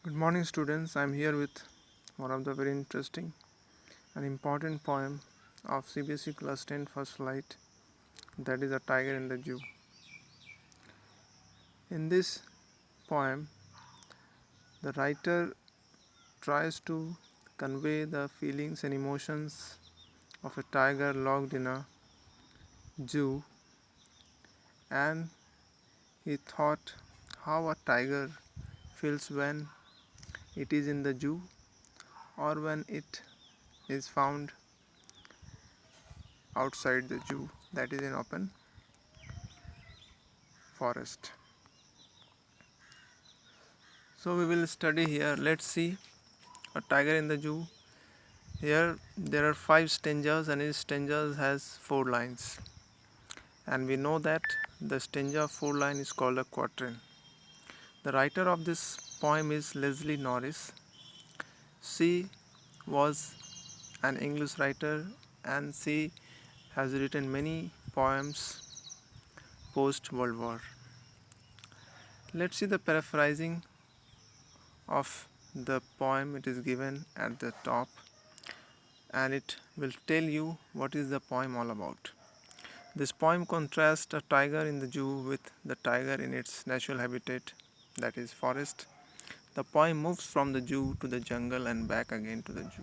Good morning, students. I'm here with one of the very interesting and important poem of CBSE Class 10 First Flight, that is A Tiger in the Zoo. In this poem, the writer tries to convey the feelings and emotions of a tiger locked in a zoo, and he thought how a tiger feels when it is in the zoo or when it is found outside the zoo, that is in open forest. So we will study here. Let's see a tiger in the zoo. Here there are 5 stanzas and each stanza has 4 lines. And we know that the stanza of 4 line is called a quatrain. The writer of this poem is Leslie Norris. She was an English writer and she has written many poems post World War. Let's see the paraphrasing of the poem. It is given at the top and it will tell you what is the poem all about. This poem contrasts a tiger in the zoo with the tiger in its natural habitat, that is forest. The poem moves from the zoo to the jungle and back again to the zoo.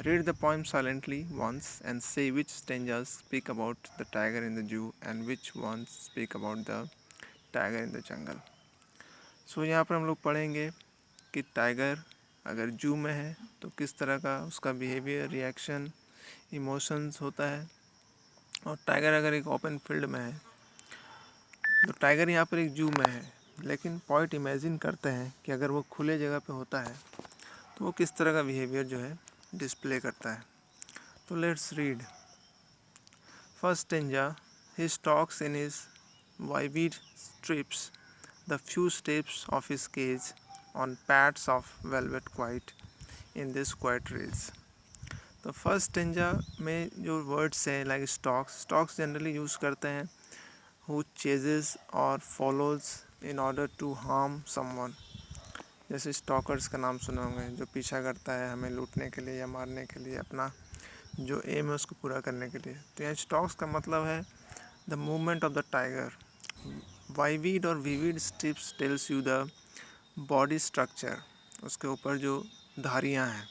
Read the poem silently once and say which stanzas speak about the tiger in the zoo and which ones speak about the tiger in the jungle. So यहाँ पर हम लोग पढ़ेंगे कि tiger अगर जू में है तो किस तरह का उसका बिहेवियर, रिएक्शन, इमोशंस होता है, और टाइगर अगर एक ओपन फील्ड में है तो टाइगर यहाँ पर एक जू में है, लेकिन पॉइंट इमेजिन करते हैं कि अगर वो खुले जगह पे होता है तो वो किस तरह का बिहेवियर जो है डिस्प्ले करता है. तो let's read. First stanza. He stocks in his vivid strips the few steps of his cage on pads of velvet quiet in this quiet rails. तो फर्स्ट स्टेंजा में जो वर्ड्स हैं लाइक स्टॉक्स जनरली यूज़ करते हैं who chases or follows in order to harm someone. जैसे stalkers का नाम सुने होंगे, जो पीछा करता है हमें लूटने के लिए या मारने के लिए, अपना जो एम है उसको पूरा करने के लिए. तो यहाँ स्टॉक्स का मतलब है the movement of the tiger. Vivid और vivid stripes tells you the body structure. उसके ऊपर जो धारियाँ हैं,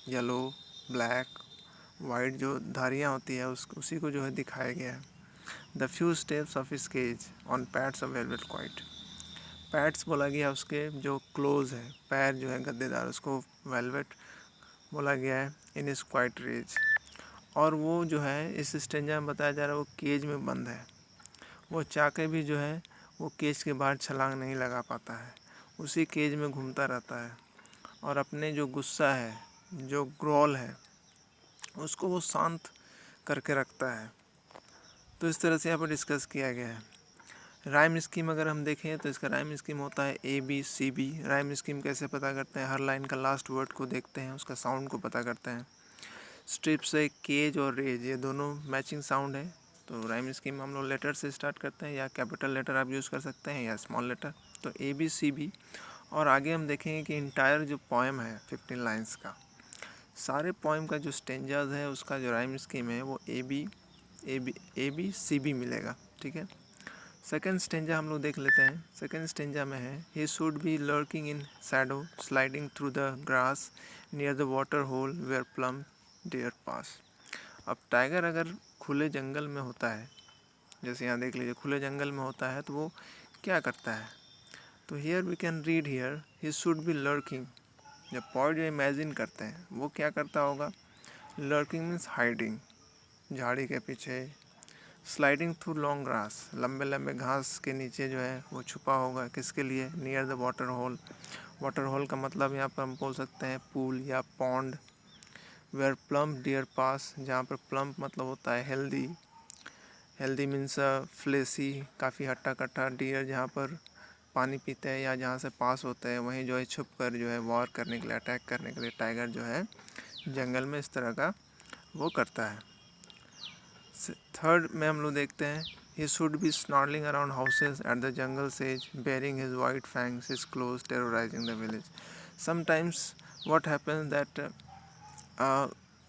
येलो, ब्लैक, वाइट जो धारियाँ होती है उसी को जो है दिखाया गया है. The few steps of his cage on pads of velvet quite. Pads बोला गया उसके जो क्लोज है, पैर जो है गद्देदार, उसको वेलवेट बोला गया है इन इस क्वाइट रेज. और वो जो है इस स्टेंजा में बताया जा रहा है वो केज में बंद है. वो चाह के भी जो है वो केज के बाहर छलांग नहीं लगा पाता है, उसी केज में घूमता रहता है और अपने जो गुस्सा है, जो ग्रोल है, उसको वो शांत करके रखता है. तो इस तरह से यहाँ पर डिस्कस किया गया है. राइम स्कीम अगर हम देखें तो इसका राइम स्कीम होता है ABCB. राइम स्कीम कैसे पता करते हैं? हर लाइन का लास्ट वर्ड को देखते हैं, उसका साउंड को पता करते हैं. स्ट्रिप से केज और रेज ये दोनों मैचिंग साउंड है. तो राइम स्कीम हम लोग लेटर से स्टार्ट करते हैं, या कैपिटल लेटर आप यूज़ कर सकते हैं या स्मॉल लेटर. तो ABCB. और आगे हम देखेंगे कि इंटायर जो पोएम है 15 लाइन्स का, सारे पोएम का जो स्टेंजाज है उसका जो राइम स्कीम है वो ABCB मिलेगा. ठीक है. सेकेंड स्टेंजा हम लोग देख लेते हैं. सेकेंड स्टेंजा में है he should be lurking in shadow sliding through the grass near the water hole where plump deer pass. अब टाइगर अगर खुले जंगल में होता है, जैसे यहाँ देख लीजिए खुले जंगल में होता है, तो वो क्या करता है? तो here we can read here he should be lurking. जब पॉइंट जो इमेजिन करते हैं वो क्या करता होगा? लर्किंग मीन्स हाइडिंग, झाड़ी के पीछे. स्लाइडिंग थ्रू लॉन्ग ग्रास, लंबे लंबे घास के नीचे जो है वो छुपा होगा. किसके लिए? Near the water hole. Water hole का मतलब यहाँ पर हम बोल सकते हैं पूल या पॉन्ड. वेयर प्लम्प डियर पास, जहाँ पर प्लम्प मतलब होता है हेल्दी. हेल्दी मीन्स फ्लेसी, काफ़ी हट्टा कट्टा. डियर जहाँ पर पानी पीते हैं या जहाँ से पास होते हैं, वहीं जो है छुप कर जो है वॉर करने के लिए, अटैक करने के लिए टाइगर जो है जंगल में इस तरह का वो करता है. थर्ड में हम लोग देखते हैं he should be snarling around houses at the jungle edge baring his white fangs his claws terrorising the village. Sometimes what happens that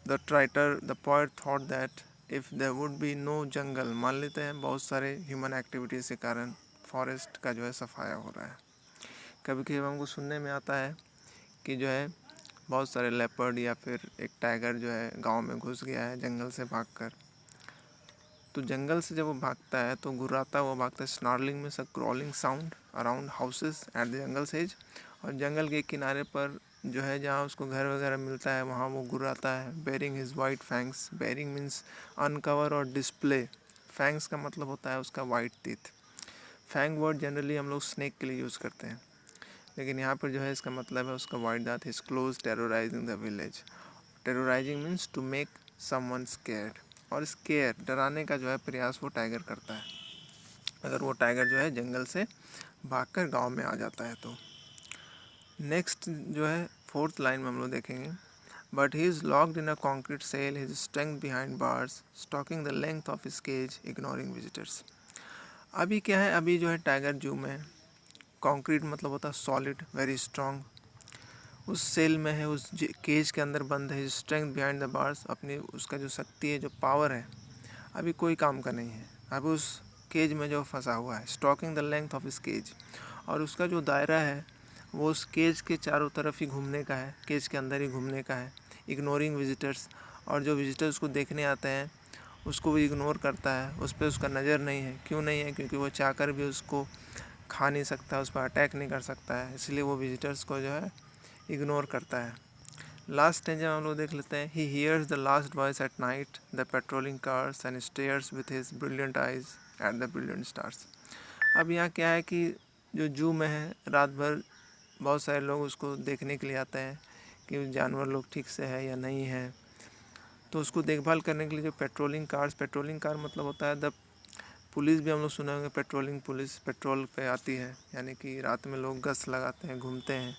the poet thought that if there would be no jungle, मान लेते हैं बहुत सारे human activities के कारण forest का जो है सफाया हो रहा है। कभी कभी हमको सुनने में आता है कि जो है बहुत सारे लेपर्ड या फिर एक टाइगर जो है गांव में घुस गया है जंगल से भागकर। तो जंगल से जब वो भागता है तो गुर्राता हुआ भागता है, स्नार्लिंग में सब crawling sound around houses eight the jungle says. और जंगल के किनारे पर जो है जहाँ उसको घर वगैरह मिलता है वहाँ वो गुर्राता है। Baring his white fangs, baring means uncover और डिस्प्ले, फैंग्स का मतलब होता है उसका white teeth. Fang word generally हम लोग स्नेक के लिए यूज़ करते हैं, लेकिन यहाँ पर जो है इसका मतलब है उसका वाइट दांत। His claws terrorising the village, terrorising means to make someone scared, और स्केयर डराने का जो है प्रयास वो टाइगर करता है अगर वो टाइगर जो है जंगल से भागकर गांव में आ जाता है तो। नेक्स्ट जो है 4th लाइन में हम लोग देखेंगे, but he is locked in a concrete cell, his strength behind bars, stalking the length of his cage, ignoring visitors. अभी क्या है, अभी जो है टाइगर जू में कॉन्क्रीट मतलब होता है सॉलिड, वेरी स्ट्रॉन्ग, उस सेल में है, उस केज के अंदर बंद है। स्ट्रेंथ बिहाइंड द बार्स, अपनी उसका जो शक्ति है, जो पावर है, अभी कोई काम का नहीं है, अभी उस केज में जो फंसा हुआ है। स्टॉकिंग द लेंथ ऑफ इस केज, और उसका जो दायरा है वो उस केज के चारों तरफ ही घूमने का है, केज के अंदर ही घूमने का है। इग्नोरिंग विजिटर्स, और जो विजिटर्स उसको देखने आते हैं उसको वो इग्नोर करता है, उस पर उसका नज़र नहीं है। क्यों नहीं है? क्योंकि वो चाहकर भी उसको खा नहीं सकता, उस पर अटैक नहीं कर सकता है, इसलिए वो विजिटर्स को जो है इग्नोर करता है। लास्ट स्टेज में हम लोग देख लेते हैं, he hears the last voice at night, the patrolling cars and stairs with his brilliant eyes at the brilliant stars. अब यहाँ क्या है कि जो जू में है रात भर बहुत सारे लोग उसको देखने के लिए आते हैं कि जानवर लोग ठीक से है या नहीं है। तो उसको देखभाल करने के लिए जो पेट्रोलिंग कार मतलब होता है द पुलिस, भी हम लोग सुने होंगे, पेट्रोलिंग पुलिस पेट्रोल पे आती है, यानी कि रात में लोग गश्त लगाते हैं, घूमते हैं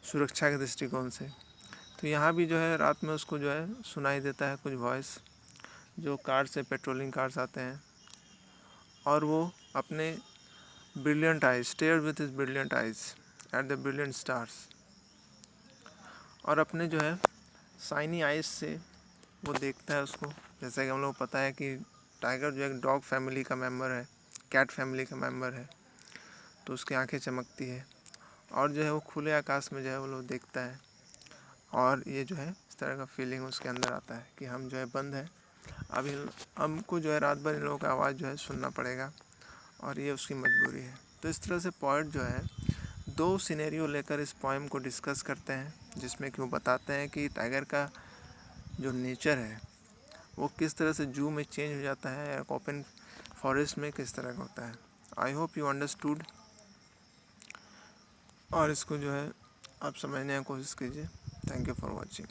सुरक्षा के दृष्टिकोण से। तो यहाँ भी जो है रात में उसको जो है सुनाई देता है कुछ वॉइस, जो कार से पेट्रोलिंग कार्स आते हैं, और वो अपने brilliant eyes, stare with his brilliant eyes at the brilliant stars, और अपने जो है शाइनी आइज से वो देखता है उसको। जैसा कि हम लोग पता है कि टाइगर जो एक डॉग फैमिली का मेंबर है, कैट फैमिली का मेंबर है, तो उसकी आंखें चमकती है, और जो है वो खुले आकाश में जो है वो लोग देखता है, और ये जो है इस तरह का फीलिंग उसके अंदर आता है कि हम जो है बंद है, अभी हमको जो है रात भर इन लोगों का आवाज़ जो है सुनना पड़ेगा, और ये उसकी मजबूरी है। तो इस तरह से पोएट जो है 2 सिनेरियो लेकर इस पोएम को डिस्कस करते हैं, जिसमें कि वो बताते हैं कि टाइगर का जो नेचर है वो किस तरह से जू में चेंज हो जाता है या ओपन फॉरेस्ट में किस तरह का होता है। आई होप यू अंडरस्टूड, और इसको जो है आप समझने की कोशिश कीजिए। Thank you for watching.